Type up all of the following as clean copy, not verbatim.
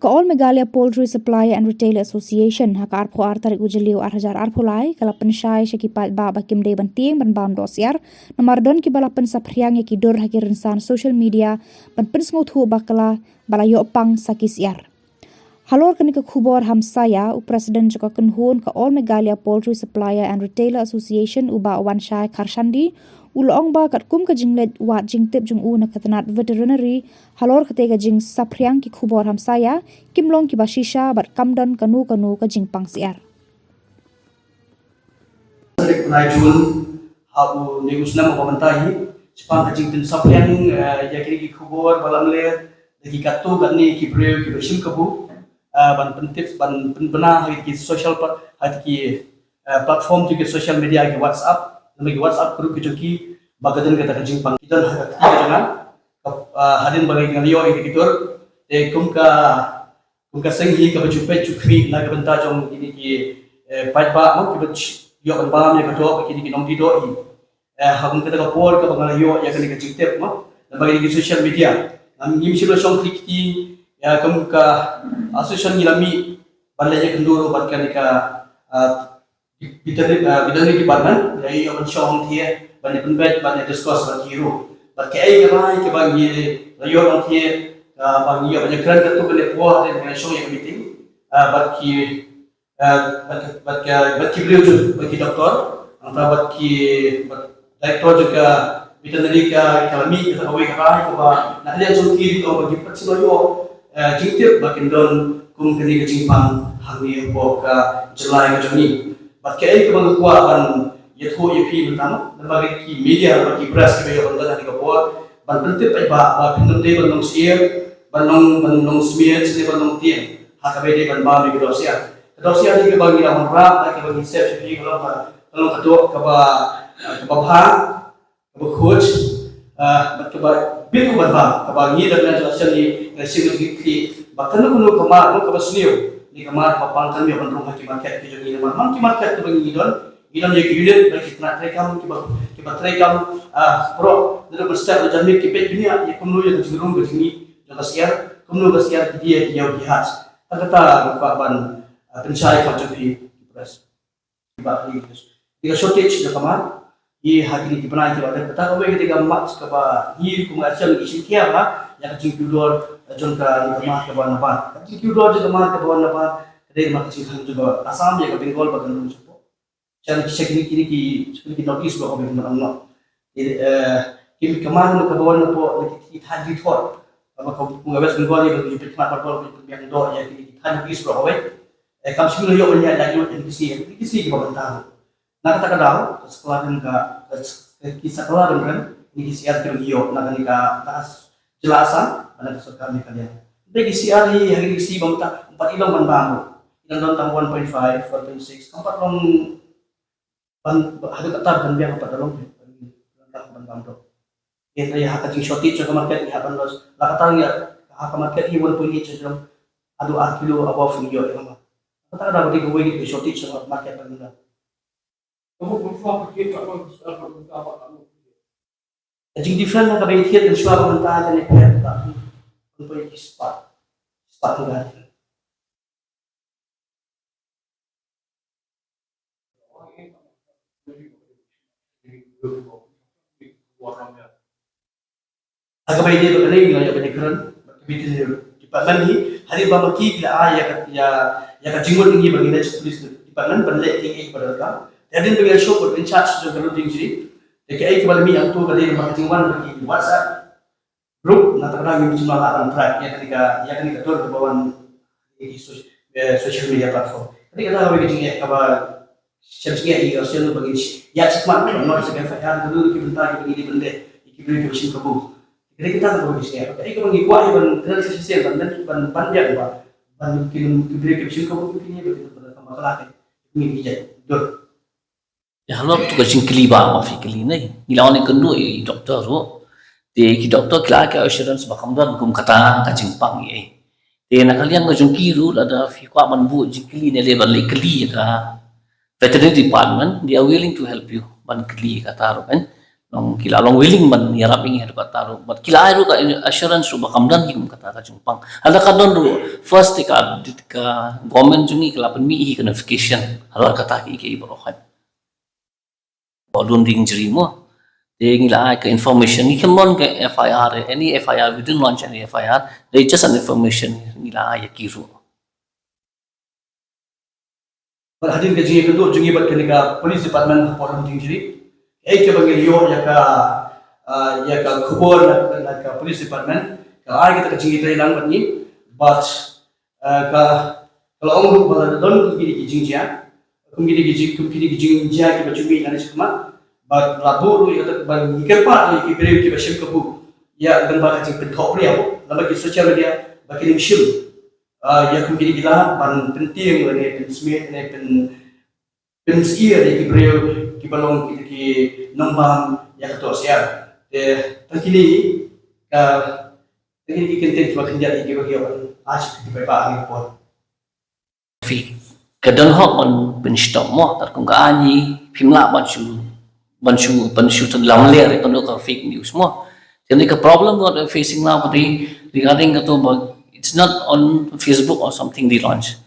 All Meghalaya Poultry Supplier and Retailer Association hak arpo tarik ujeliu arhajar arpo lai kala pensyai syakipat ba bakim de banting ban bam dosiar namardon ki balapan sapriang ki dor haki rensan social media ban pensngut hu bakala balayo pang sakisiar. Halor kani ke khubor hamsaya Presiden jaka kenhun ke All Meghalaya Poultry Supplier and Retailer Association uba Wanshai Karshandi ulong ba kat kum ka jinglet wat jingtip jung u na katanat veterinary halor katega jing sapriang ki khubor hamsaya kimlong ki bashisha bat kamdon kanu ka jing pangsiar. Rajul habu negusna mapamantahi sepang ka jingtin sapriang yakini ki khubor balam le lagi katu gani ki preo ki bashim kabu ban pentip ban penbena ki social ki platform ki social media ki WhatsApp lagi WhatsApp group ki bagadan kata kajing pang kita jangan hadin bagi ngalio ikitur te kumka senghi ka bajupe chukri na benta jong ini ki paipa mo ki yo kan balam ya kato ki nong di doi hagun kata ka por ka bangalio ya kan kajing tep mo bagi di social media nam nim silo song klik ki ya kumka association ngilami balaya kenduro batkan ka bidang department dari open shop dia banyak pembet banyak discuss banyak hero pakai ke bagi rayon orang dia bagi banyak keren tu boleh buat dengan show yang meeting bagi beliau juga bagi doktor antara bagi direktor juga veterinary kami kita kawai kerai ke nak lihat sungki atau bagi persiloyo jingtip bagi don kum kini kejimpang hangi boka jelai kejuni pakai ke bang kuapan yaitu EP pertama lembaga ki media bagi press ki bayo bangga di kapor ban penting ba pinun de ban nong sier ban nong smier sini ban nong tien hak be de ban ba mi dosia di ke bagi la honra ke bagi chef ki kalau kadok ke ba ha ke ba coach ke ba bil ban ba ke bagi dan jelaskan ni sing ki bahkan kuno kemar ke ba sunio ni kemar papangkan mi ban rumah ki market ki jogi man ki market ke bagi idon je unit bagi kena terekam kita terekam pro dalam step jamir kipet dunia ya kumno ya jurung ke sini jaka siar kumno ke siar dia jihad kata ban pensyai ka jogi press bagi tiga shortage de kamar ye hati ni pernah kita ada kata kau ketika mat ke ba ni kumacian isi kia ba yang jingkudor jon ka ni kamar ke ba nabat jingkudor je kamar ke ba nabat dari mak singhan juga asam ya ke bengal bagan cara kini ki notice ba obe no kimi kemana ke bawah no po lagi tadi thor apa kau ngabes bengal ya bagi pekmat parpol yang do ya kini tadi notice ba obe kam sibilo yo nya lagi kisi ki babantah nak kata kadang sekolah dan kisah sekolah dan ini kisiar yo nak ni ka tas jelasan pada kesukaan kalian tapi kisiar hari kisi bangta 4 ilong ban bango ilang don tang 1.5 4.6 4 long ada kata dan biang apa dalam ban bango ini ya hak cing shortage ke market ya ban los la kata ya hak market hi 1.8 dalam adu kilo above yo ya mama kata ada bagi gue di shortage ke market ban Jing different na kabay tiyan ng suwa pamantahan na kaya tapi kung yung spot nga kabay dia ba kanay nga yung panikaran magkabitin niyo di palan ni hari ba makikila ya kajingon ng ibang ina sa police di palan panlay tingin para ka Jadi bagi show buat in charge juga kalau tinggi, jadi kembali mi yang tu kali marketing one bagi WhatsApp group, nanti kita mi cuma akan track ya ketika tu kebawan di social media platform. Jadi kita bagi tinggi kabar share ini share bagi ya cuma no sekian faham dulu kita bentar bagi benda, kita beri kebisin kabu. Jadi kita tak bagi share. Jadi kalau bagi kuah iban dari sisi ban panjang ban mungkin beri kebisin kabu ini bagi pada kemakalate ini bijak dor. Ya halor tu kacing keliba mafi keli ni. Ilawan yang kedua i doktor tu. Dia ki doktor kila ke assurance bakamdan kum kata kacing pang ye. Dia nak kalian ngajung kiru ada fi kwa man bu jingkeli ne level le keli ka. Veterinary department they are willing to help you ban keli kata ro kan. long kila long willing man yarap ingi ru kata ru but kila ru ka assurance ru bakamdan ki kata ka jungpang ala ka don ru first ka government jungi kala pen mi hi notification halor kata ki ke bro khan bodun ding jri mo they ngila ka information ni kemon ka FIR any FIR we didn't launch any FIR they just an information ngila ya ki ru Hadir ke jingi kedua jingi bat kenika police department polong tinggi ke bagi yo ya ka khubor na ka police department ka ai kita jingi trai lang bat ni but ka kalau orang bala don ki jingi ya kumgiri ki jingi ja ki bachumi ane sikma but labur ya tak ban ikerpa ki bere ki bashim kabu ya dan ba ka jing penthop ri abo lama ki social media ba ki shim ya kumgiri gila ban penting lagi pensmith ne pensier ki breu ki balong ki nombam ya to sia takini ki kenten ba kinja ki ba ki as ki ba ani po fi kadang hok on ben stop mo tar kung kaani phimla banshu tan lam le re kan ka fake news mo jadi ka problem what we're facing now regarding to it's not on Facebook or something they launch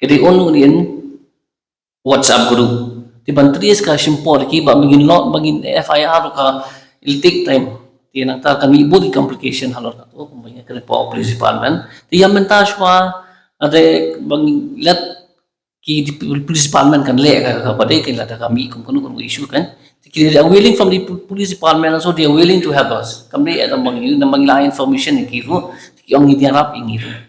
jadi only in WhatsApp group di bantries ka simpor ki ba magin FIR ka it'll take time ti nang ta kami ibu di complication halor ka to kung banya ka po police department ti yamentas pa ade bang let ki police department kan le ka pade kin la kami kung kuno issue kan they are willing from the police department also they are willing to help us kami at among you namang information ni kiru ki ang idiarap ingiru